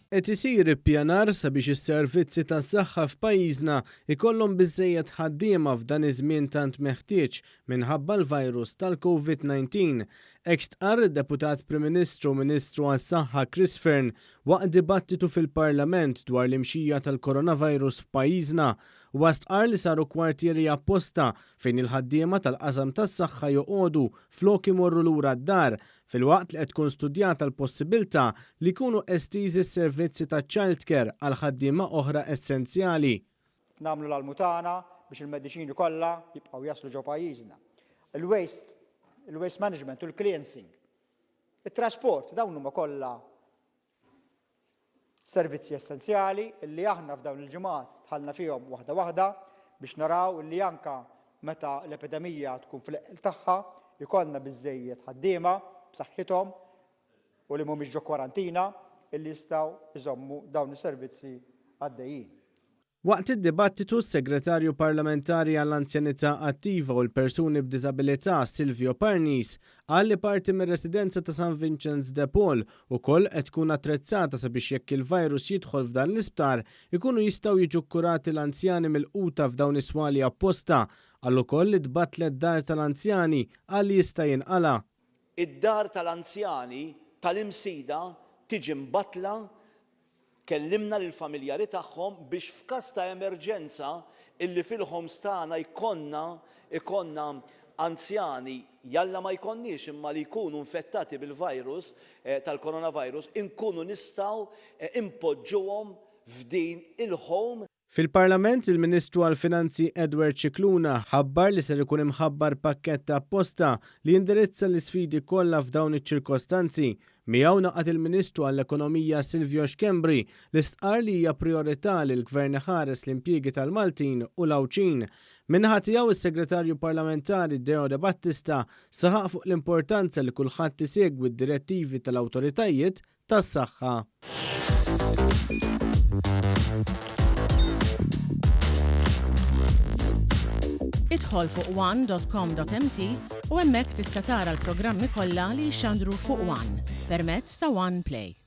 Qed isir ippjanar sabiex is-servizzi tas-saħħa f'pajjiżna ikollhom biżżejjed ħaddiema f'dan iż-żmien tant meħtieġ minħabba l-virus tal-COVID-19. Hekk stqarr id-Deputat Prim Ministru Ministru għas-Saħħa Chris Fearn waqt dibattitu fil-Parlament dwar l-imxija tal-coronavirus f'pajjiżna u stqarr li saru kwartieri apposta fejn il-ħaddiema tal-qasam tas-saħħa joqogħdu flok imorru lura d-dar filwaqt li qed tkun studjata l-possibilità li jkunu estiżi s-servizzi ta' childcare għal ħaddiema oħra essenzjali. Nagħmlu l-almutana biex il-mediċini kollha jibqgħu jaslu ġew pajjiżna. Il-waste management u l-cleansing. It-trasport dawn huma kollha servizzi essenzjali illi aħna f'dawn il-ġimgħat tħallna fihom waħda waħda biex naraw illi anke meta l-epidemija tkun fil-qel tagħha ikollna biżżejjed ħaddiema b'saħħithom u li mhumiex ġo kwarantina illi jistgħu jżommu dawn is-servizzi għaddejjin. Waqt id-dibattitu s-Segretarju Parlamentari għall-Anzjanità Attiva u l-Persuni b'Diżabilità Silvio Parnis qal li parti mir-residenza ta' St. Vincent's de Paul ukoll qed tkun attrezzata sabiex jekk il-virus jidħol f'dan l-isptar ikunu jistgħu jiġu kkurati l-anzjani mill-quta f'dawn is-swali apposta għal ukoll li tbattlet dar tal-anzjani għal jista' jinqala'. Id-dar tal-anzjani tal-imsida tiġi mbattla kellimna lill-familjari tagħhom biex f'każ ta' emerġenza illi fil-homes tagħna ikonna anzjani jalla ma jkonniex imma li jkunu infettati bil-virus tal-coronavirus inkunu nistgħu impoġġuhom f'din il-home. Fil-Parlament, il-Ministru għall-Finanzi Edward Cicluna ħabbar li ser ikun imħabbar pakkett apposta li jindirizza l-isfidi kollha f'dawn iċ-ċirkostanzi. Miegħu naqat il-Ministru għall-Ekonomija Silvio Xkembri li stqarr li hija priorità li l-Gvern ħares l-impjiegi tal-Maltin u l-Awċin. Minnaħa tiegħu is-Segretarju Parlamentari Deo De Battista saħaq fuq l-importanza li kulħadd isegwi d-direttivi tal-awtoritajiet tas-saħħa. Idħol fuq one.com.mt u hemmhekk tista' tara l-programmi kollha li jxandru fuq One permezz ta' One Play.